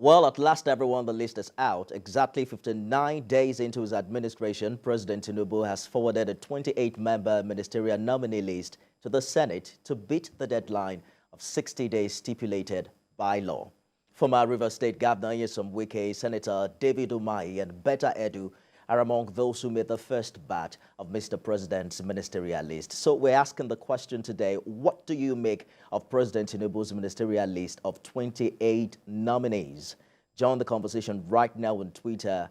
Well, at last, everyone, the list is out. Exactly 59 days into his administration, President Tinubu has forwarded a 28-member ministerial nominee list to the Senate to beat the deadline of 60 days stipulated by law. Former Rivers State Governor Nyesom Wike, Senator David Umahi, and Betta Edu are among those who made the first batch of Mr. President's ministerial list. So we're asking the question today, what do you make of President Tinubu's ministerial list of 28 nominees? Join the conversation right now on Twitter.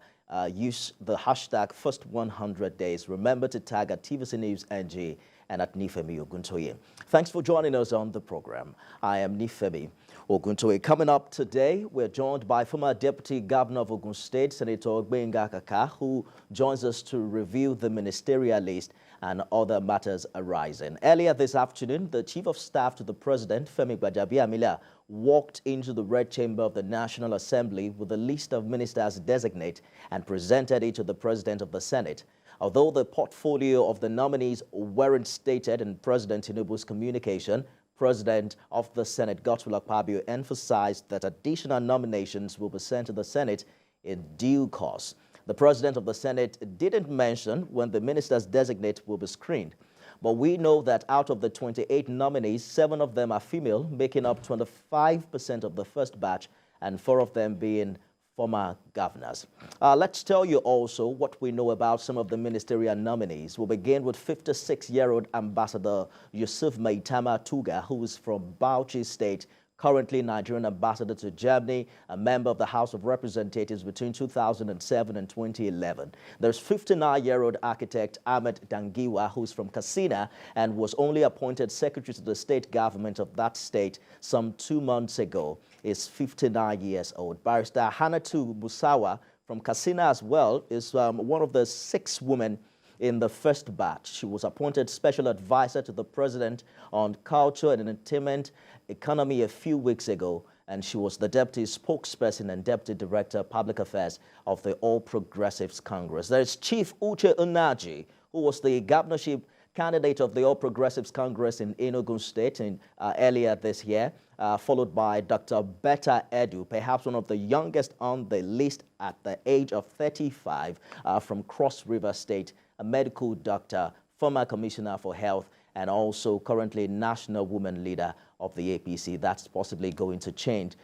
Use the hashtag #first100days. Remember to tag at TVC News NG and at Nifemi Oguntoye. Thanks for joining us on the program. I am Nifemi Oguntoye. Coming up today, we're joined by former Deputy Governor of Ogun State, Senator Gbenga Kaka, who joins us to review the ministerial list and other matters arising. Earlier this afternoon, the Chief of Staff to the President, Femi Gbajabiamila, walked into the Red Chamber of the National Assembly with a list of ministers designate and presented it to the President of the Senate. Although the portfolio of the nominees weren't stated in President Tinubu's communication, President of the Senate, Godswill Akpabio, emphasized that additional nominations will be sent to the Senate in due course. The President of the Senate didn't mention when the ministers designate will be screened. But we know that out of the 28 nominees, 7 of them are female, making up 25% of the first batch, and 4 of them being former governors. Let's tell you also what we know about some of the ministerial nominees. We'll begin with 56-year-old Ambassador Yusuf Maitama Tuga, who is from Bauchi State, currently Nigerian ambassador to Germany, a member of the House of Representatives between 2007 and 2011. There's 59-year-old architect Ahmed Dangiwa, who's from Katsina and was only appointed secretary to the state government of that state some 2 months ago. Is 59 years old. Barrister Hanatu Musawa from Katsina as well is one of the 6 women in the first batch. She was appointed special advisor to the president on culture and entertainment economy a few weeks ago, and she was the deputy spokesperson and deputy director of public affairs of the All Progressives Congress. There is Chief Uche Unaji, who was the governorship candidate of the All Progressives Congress in Enugu State earlier this year, followed by Dr. Betta Edu, perhaps one of the youngest on the list at the age of 35, from Cross River State, a medical doctor, former commissioner for health, and also currently national woman leader of the APC. That's possibly going to change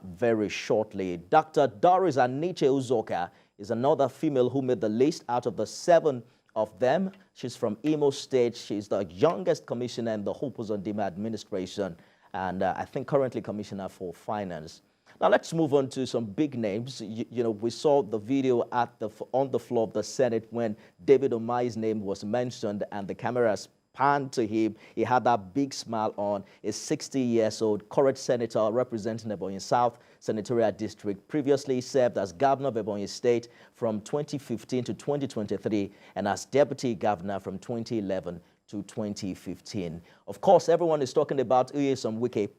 very shortly. Dr. Doris Aniche Uzoka is another female who made the list out of the 7 of them. She's from Imo State. She's the youngest commissioner in the Hope Uzodimma administration, and I think currently commissioner for finance. Now let's move on to some big names. You know, we saw the video on the floor of the Senate when David Umahi's name was mentioned and the cameras panned to him. He had that big smile on. He's 60 years old, current senator representing Ebonyi South Senatorial District, previously served as governor of Ebonyi State from 2015 to 2023 and as deputy governor from 2011 to 2015. Of course, everyone is talking about Nyesom Wike,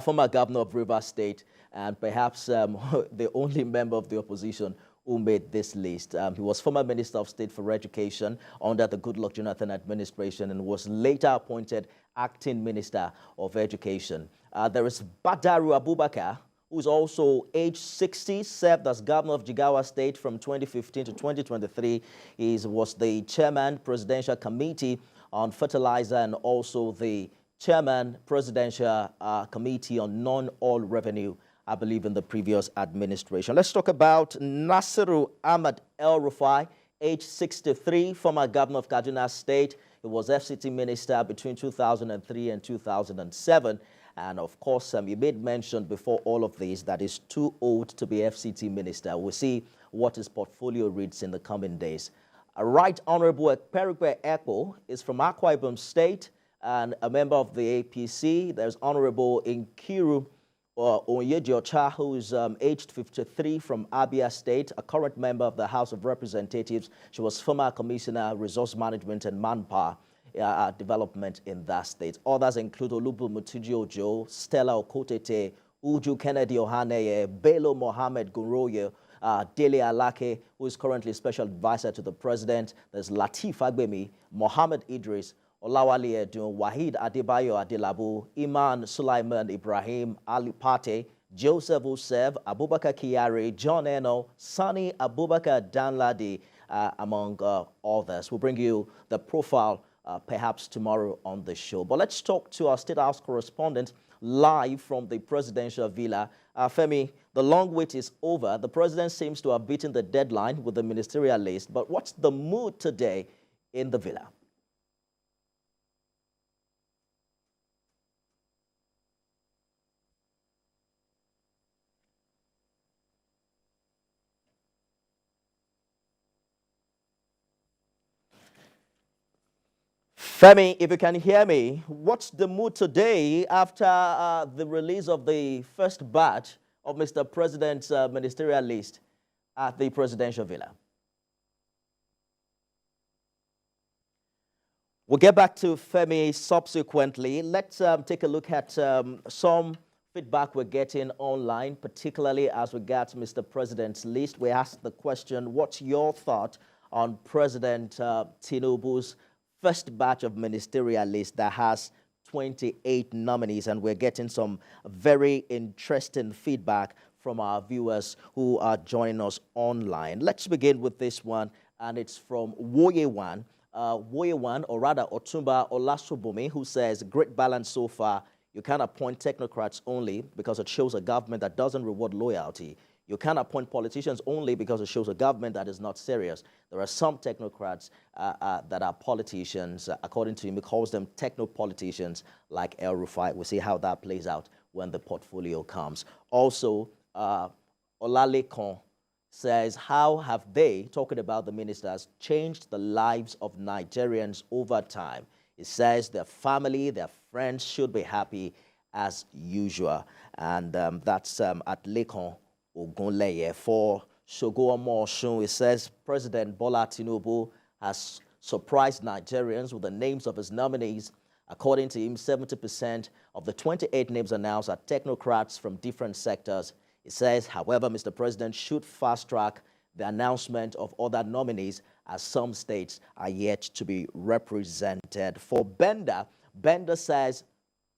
former governor of Rivers State, and perhaps the only member of the opposition who made this list. He was former Minister of State for Education under the Goodluck Jonathan administration and was later appointed acting Minister of Education. There is Badaru Abubakar, who is also age 60, served as governor of Jigawa State from 2015 to 2023. He was the chairman, Presidential Committee on Fertilizer, and also the chairman, Presidential Committee on Non-Oil Revenue, I believe, in the previous administration. Let's talk about Nasiru Ahmad El-Rufai, age 63, former governor of Kaduna State. He was FCT minister between 2003 and 2007. And of course, he made mention before all of this that he's too old to be FCT minister. We'll see what his portfolio reads in the coming days. Right Honorable Perikwe Ekpo is from Akwa Ibom State and a member of the APC. There's Honorable Nkiru Onyediocha, who is aged 53 from Abia State, a current member of the House of Representatives. She was former Commissioner, Resource Management and Manpower Development in that state. Others include Olubu Mutuji Ojo, Stella Okotete, Uju Kennedy Ohaneye, Bello Mohammed Guroye, Dele Alake, who is currently special advisor to the president. There's Latif Agbemi, Mohammed Idris, Olawale Edun, Wahid Adebayo Adelabu, Iman Sulaiman Ibrahim, Ali Pate, Joseph Usev, Abubakar Kyari, John Eno, Sani Abubakar Danladi, among others. We'll bring you the profile perhaps tomorrow on the show. But let's talk to our State House correspondent live from the presidential villa. Femi, the long wait is over. The president seems to have beaten the deadline with the ministerial list. But what's the mood today in the villa? Femi, if you can hear me, what's the mood today after the release of the first batch of Mr. President's ministerial list at the presidential villa? We'll get back to Femi subsequently. Let's take a look at some feedback we're getting online, particularly as regards Mr. President's list. We asked the question, what's your thought on President Tinubu's first batch of ministerial list that has 28 nominees, and we're getting some very interesting feedback from our viewers who are joining us online. Let's begin with this one, and it's from Woyewan. Woyewan, or rather Otumba Olasubumi, who says, great balance so far. You can't appoint technocrats only because it shows a government that doesn't reward loyalty. You can't appoint politicians only because it shows a government that is not serious. There are some technocrats that are politicians. According to him, he calls them techno-politicians like El Rufai. We'll see how that plays out when the portfolio comes. Also, Olalekon says, how have they, talking about the ministers, changed the lives of Nigerians over time? He says their family, their friends should be happy as usual. And that's at Lekon Ogunleye. For Shogo Omoshun, it says President Bola Tinubu has surprised Nigerians with the names of his nominees. According to him, 70% of the 28 names announced are technocrats from different sectors. It says, however, Mr. President should fast-track the announcement of other nominees as some states are yet to be represented. For Bender, Bender says,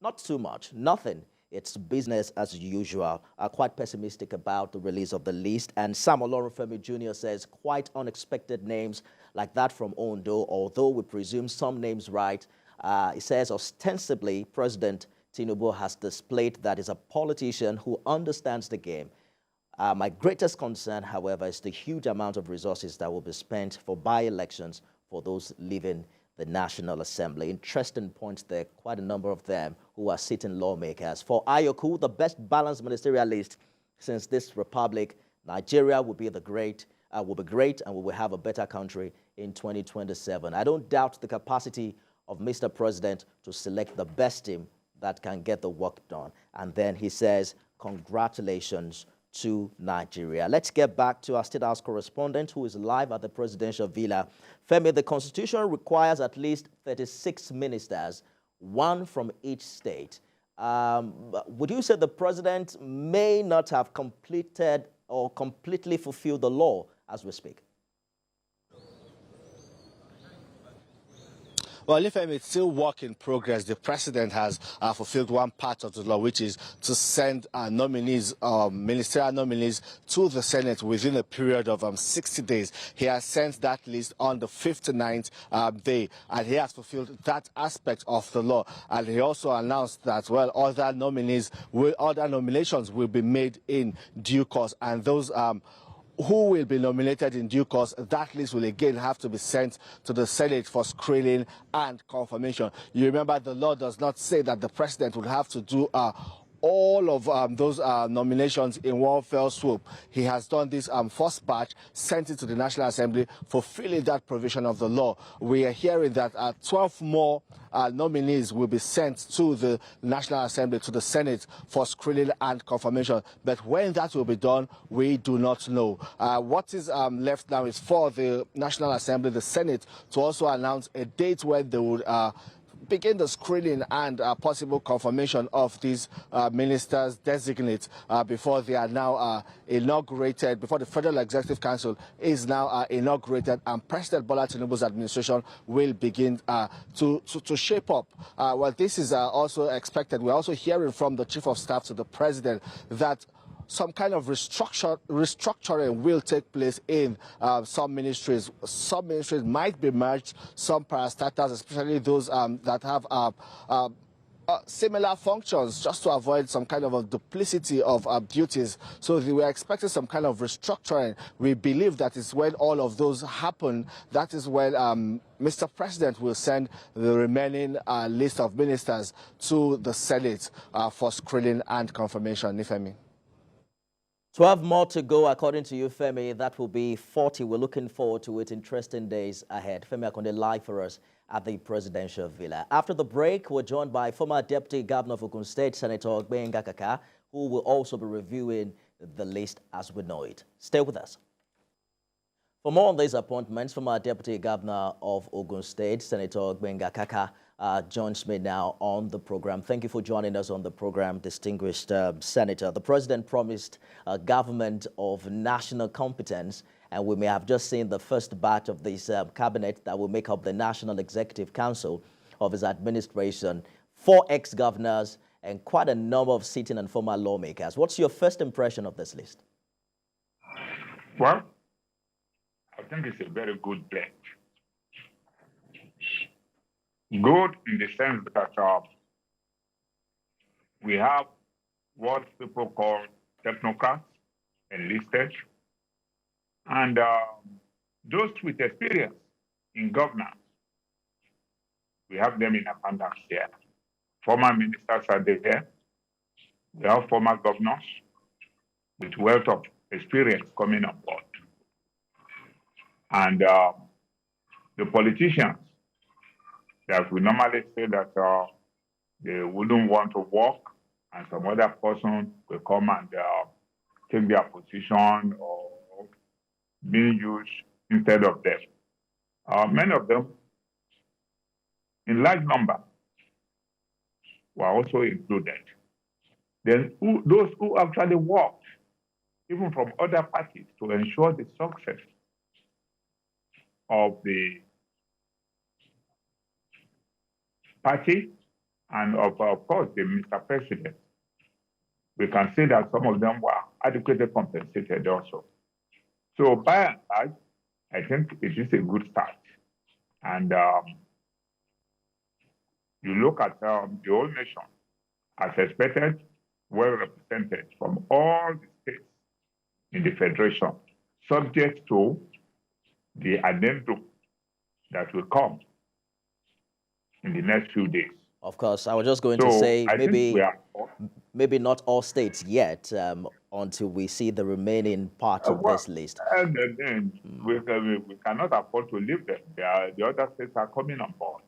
not too much, nothing. It's business as usual. Quite pessimistic about the release of the list. And Sam Olorunfemi Jr. says, quite unexpected names like that from Ondo, although we presume some names right. He says, ostensibly, President Tinubu has displayed that he's a politician who understands the game. My greatest concern, however, is the huge amount of resources that will be spent for by-elections for those leaving the National Assembly. Interesting points there, quite a number of them who are sitting lawmakers. For Ayoku, the best balanced ministerial list since this republic, Nigeria will be great, and we will have a better country in 2027. I don't doubt the capacity of Mr. President to select the best team that can get the work done. And then he says, congratulations to Nigeria. Let's get back to our State House correspondent who is live at the presidential villa. Femi, the Constitution requires at least 36 ministers, one from each state. Would you say the president may not have completed or completely fulfilled the law as we speak? Well, if it's still work in progress, the president has fulfilled one part of the law, which is to send nominees, ministerial nominees, to the Senate within a period of 60 days. He has sent that list on the 59th day, and he has fulfilled that aspect of the law. And he also announced that, well, other nominations will be made in due course, and those who will be nominated in due course, that list will again have to be sent to the Senate for screening and confirmation. You remember, the law does not say that the president will have to do all of those nominations in one fell swoop. He has done this first batch, sent it to the National Assembly, fulfilling that provision of the law. We are hearing that 12 more nominees will be sent to the National Assembly, to the Senate, for screening and confirmation. But when that will be done, we do not know. What is left now is for the National Assembly, the Senate, to also announce a date when they would begin the screening and possible confirmation of these ministers designate before they are now inaugurated, before the Federal Executive Council is now inaugurated, and President Bola Tinubu's administration will begin to shape up. Well, this is also expected. We're also hearing from the Chief of Staff to the President that some kind of restructuring will take place in some ministries. Some ministries might be merged, some parastatals, especially those that have similar functions, just to avoid some kind of a duplicity of duties. So we are expecting some kind of restructuring. We believe that is when all of those happen. That is when Mr. President will send the remaining list of ministers to the Senate for screening and confirmation. Ifemi. 12 more to go, according to you, Femi. That will be 40. We're looking forward to it. Interesting days ahead. Femi Akonde live for us at the presidential villa. After the break, we're joined by former Deputy Governor of Ogun State, Senator Ogbenga Kaka, who will also be reviewing the list as we know it. Stay with us. For more on these appointments, former Deputy Governor of Ogun State, Senator Ogbenga Kaka, joins me now on the program. Thank you for joining us on the program, distinguished Senator. The President promised a government of national competence, and we may have just seen the first batch of this cabinet that will make up the National Executive Council of his administration. 4 ex-governors and quite a number of sitting and former lawmakers. What's your first impression of this list? Well, I think it's a very good blend. Good in the sense that we have what people call technocrats enlisted, and those with experience in governance. We have them in abundance here. Former ministers are there. We have former governors with wealth of experience coming on board. And the politicians that we normally say that they wouldn't want to work, and some other person will come and take their position or being used instead of them. Many of them, in large number, were also included. Then those who actually worked, even from other parties, to ensure the success of the party and of course, the Mr. President. We can say that some of them were adequately compensated also. So by and large, I think it is a good start. And you look at the whole nation, as expected, well represented from all the states in the Federation, subject to the addendum that will come in the next few days. Of course, I was just going to say maybe not all states yet until we see the remaining part of this list. And then we cannot afford to leave them. The other states are coming on board.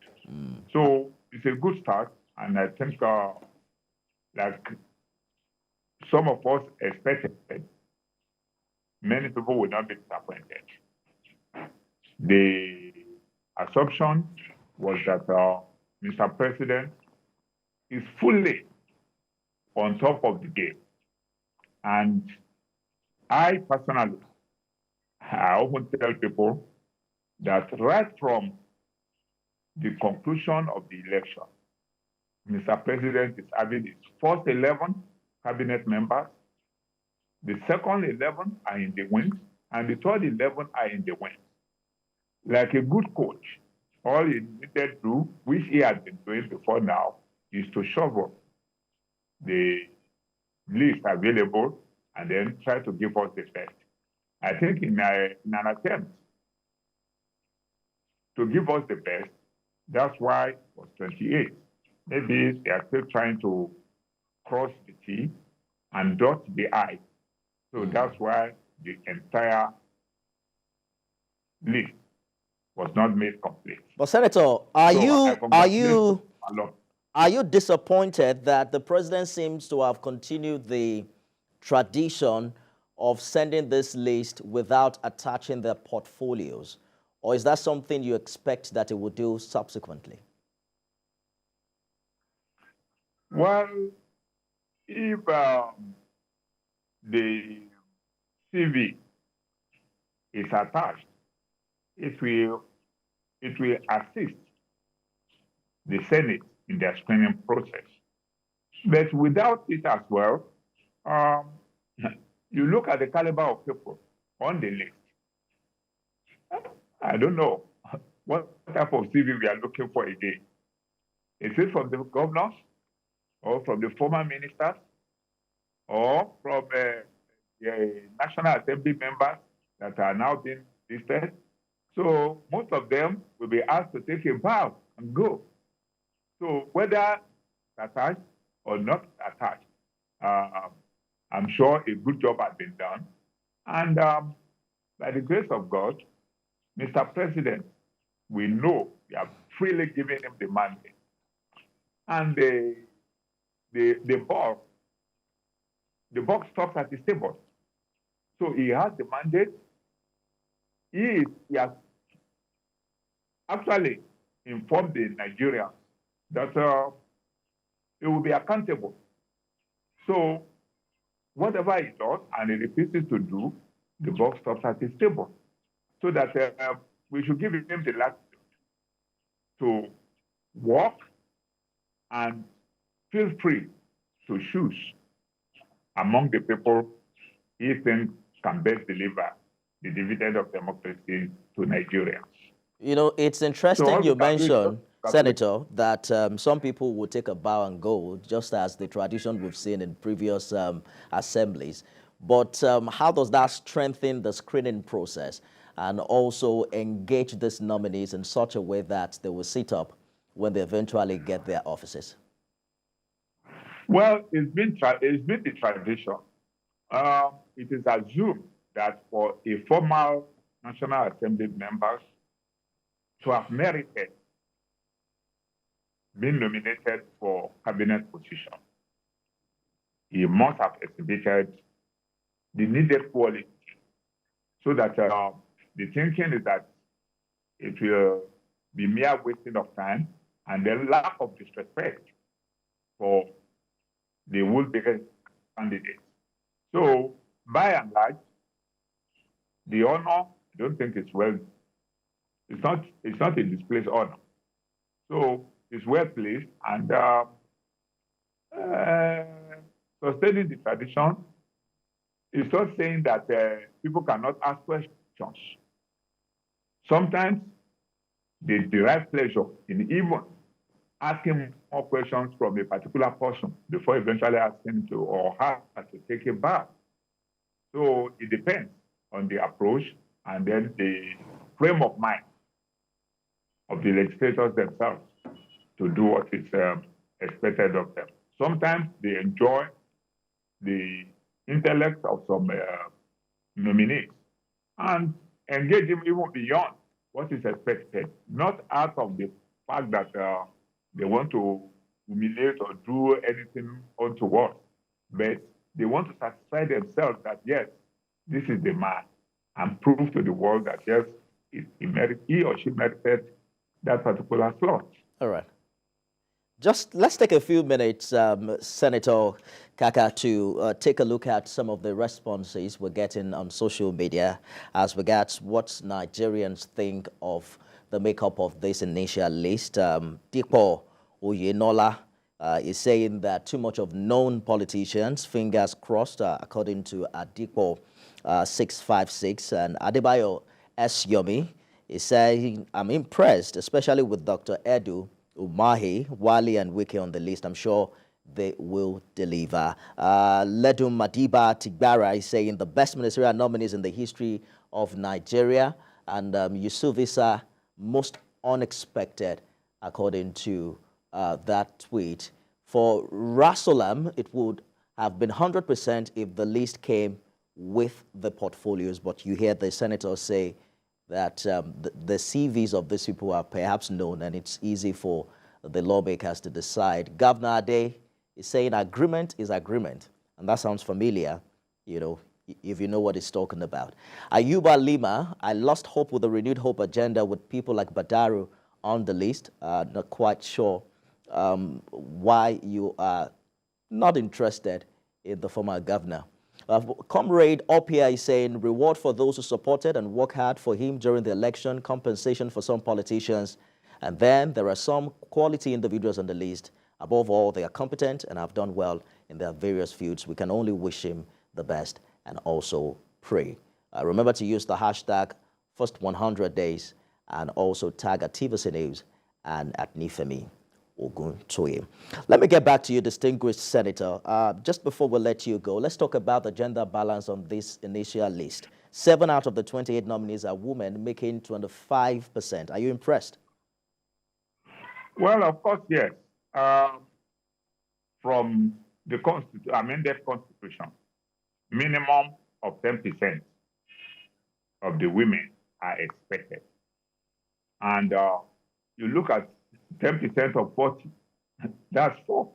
So it's a good start, and I think like some of us expected, many people will not be disappointed. The assumption was that Mr. President is fully on top of the game. And I personally, I often tell people that right from the conclusion of the election, Mr. President is having his first 11 cabinet members, the second 11 are in the wings, and the third 11 are in the wings. Like a good coach, all he needed to do, which he had been doing before now, is to shovel the list available and then try to give us the best. I think in an attempt to give us the best, that's why it was 28. Maybe they are still trying to cross the T and dot the I. So that's why the entire list was not made complete. But Senator, are you disappointed that the president seems to have continued the tradition of sending this list without attaching their portfolios? Or is that something you expect that it will do subsequently? Well, if the CV is attached, it will assist the Senate in their screening process. But without it as well, you look at the caliber of people on the list. I don't know what type of CV we are looking for again. Is it from the governors or from the former ministers or from the National Assembly members that are now being listed? So most of them will be asked to take a bow and go. So whether attached or not attached, I'm sure a good job has been done. And by the grace of God, Mr. President, we know we have freely given him the mandate. And the buck stops at his table. So he has the mandate. He has actually informed the Nigerians that he will be accountable. So whatever he does and he refuses to do, the buck stops at his table. So that we should give him the latitude to walk and feel free to choose among the people he thinks can best deliver the dividend of democracy to Nigerians. You know, it's interesting you mentioned, Senator, that some people will take a bow and go, just as the tradition we've seen in previous assemblies. But how does that strengthen the screening process and also engage these nominees in such a way that they will sit up when they eventually get their offices? Well, it's been the tradition. It is assumed that for a former National Assembly member to have merited being nominated for cabinet position, he must have exhibited the needed quality, so that the thinking is that it will be mere wasting of time and then lack of disrespect for the would-be candidate. So, by and large, the honor, I don't think it's well. It's not a displaced honor. So it's well placed, and sustaining the tradition is not saying that people cannot ask questions. Sometimes they derive pleasure in even asking more questions from a particular person before eventually asking to or her to take a bow. So it depends on the approach and then the frame of mind of the legislators themselves to do what is expected of them. Sometimes they enjoy the intellect of some nominees and engage him even beyond what is expected, not out of the fact that they want to humiliate or do anything untoward, but they want to satisfy themselves that, yes, this is the man, and prove to the world that, yes, he or she merited that particular slot. All right. Just let's take a few minutes, Senator Kaka, to take a look at some of the responses we're getting on social media as regards what Nigerians think of the makeup of this initial list. Dipo Oyenola is saying that too much of known politicians, fingers crossed, according to Adipo 656. And Adebayo S. Yomi is saying, I'm impressed, especially with Dr. Edu Umahi, Wali, and Wiki on the list. I'm sure they will deliver. Ledum Madiba Tigbara is saying the best ministerial nominees in the history of Nigeria. And Yusuf Issa, most unexpected, according to that tweet. For Rasolam, it would have been 100% if the list came with the portfolios. But you hear the senators say that the CVs of these people are perhaps known, and it's easy for the lawmakers to decide. Governor Ade is saying agreement is agreement, and that sounds familiar, you know, if you know what he's talking about. Ayuba Lima, I lost hope with the renewed hope agenda with people like Badaru on the list. Not quite sure why you are not interested in the former governor. Comrade Opia is saying reward for those who supported and worked hard for him during the election, compensation for some politicians, and then there are some quality individuals on the list. Above all, they are competent and have done well in their various fields. We can only wish him the best and also pray. Remember to use the hashtag first 100 days and also tag at TVC News and at Nifemi Oguntoye. Let me get back to you, distinguished senator. Just before we let you go, let's talk about the gender balance on this initial list. 7 out of the 28 nominees are women, making 25%. Are you impressed? Well, of course, yes. From the amended constitution, minimum of 10% of the women are expected. And you look at 10% of 40, that's 4.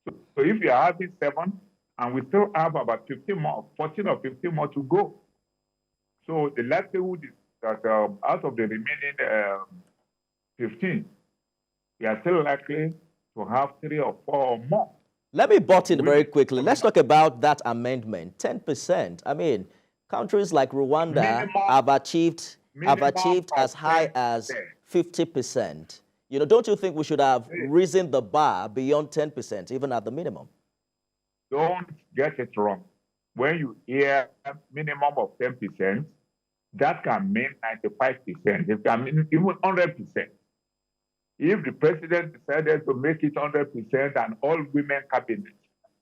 So if you are having 7, and we still have about 15 more, 14 or 15 more to go. So the likelihood is that out of the remaining 15, we are still likely to have 3 or 4 or more. Let me butt in very quickly. Let's talk about that amendment. 10%. I mean, countries like Rwanda have achieved as high as 50%. You know, don't you think we should have risen the bar beyond 10%, even at the minimum? Don't get it wrong. When you hear minimum of 10%, that can mean 95%. It can mean even 100%. If the president decided to make it 100% and all women cabinet,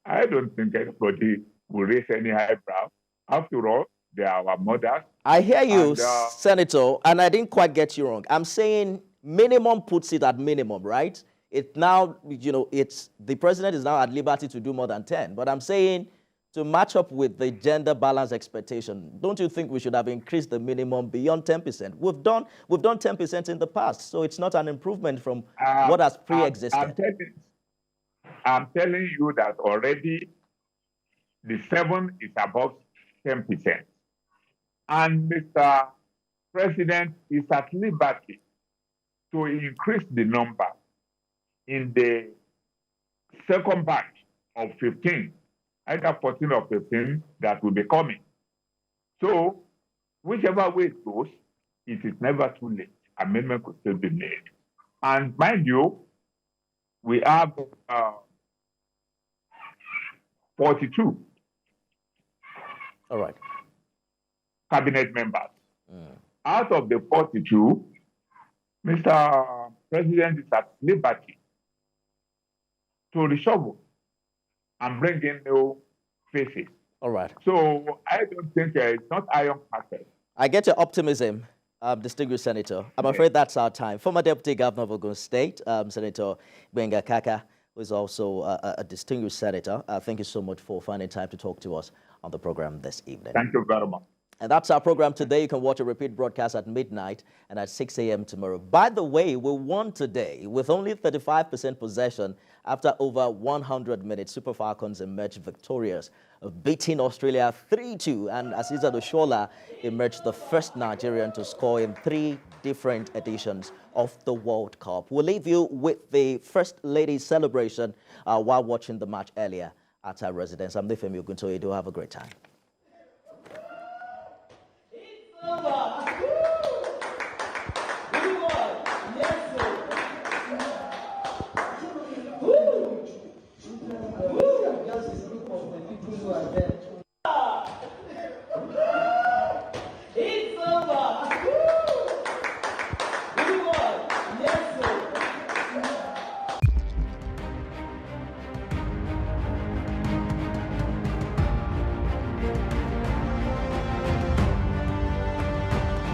I don't think anybody will raise any eyebrow. After all, they are our mothers. I hear you, Senator, and I didn't quite get you wrong. I'm saying minimum puts it at minimum, right? It now, you know, the president is now at liberty to do more than 10. But I'm saying to match up with the gender balance expectation, don't you think we should have increased the minimum beyond 10%? We've done 10% in the past, so it's not an improvement from what has pre-existed. I'm telling you that already the 7 is above 10%. And Mr. President is at liberty to increase the number in the second batch of 15, either 14 or 15 that will be coming. So, whichever way it goes, it is never too late. Amendment could still be made. And mind you, we have 42 all right, cabinet members. Out of the 42, Mr. President is at liberty to reshuffle and bring in new faces. All right. So I don't think it's not iron packet. I get your optimism, distinguished senator. I'm afraid that's our time. Former Deputy Governor of Ogun State, Senator Gbenga Kaka, who is also a distinguished senator. Thank you so much for finding time to talk to us on the program this evening. Thank you very much. And that's our program today. You can watch a repeat broadcast at midnight and at 6 a.m. tomorrow. By the way, we won today with only 35% possession after over 100 minutes. Super Falcons emerged victorious, beating Australia 3-2. And Aziza Doshola emerged the first Nigerian to score in 3 different editions of the World Cup. We'll leave you with the First Lady's celebration while watching the match earlier at her residence. I'm Nifemi Oguntoye. Do have a great time.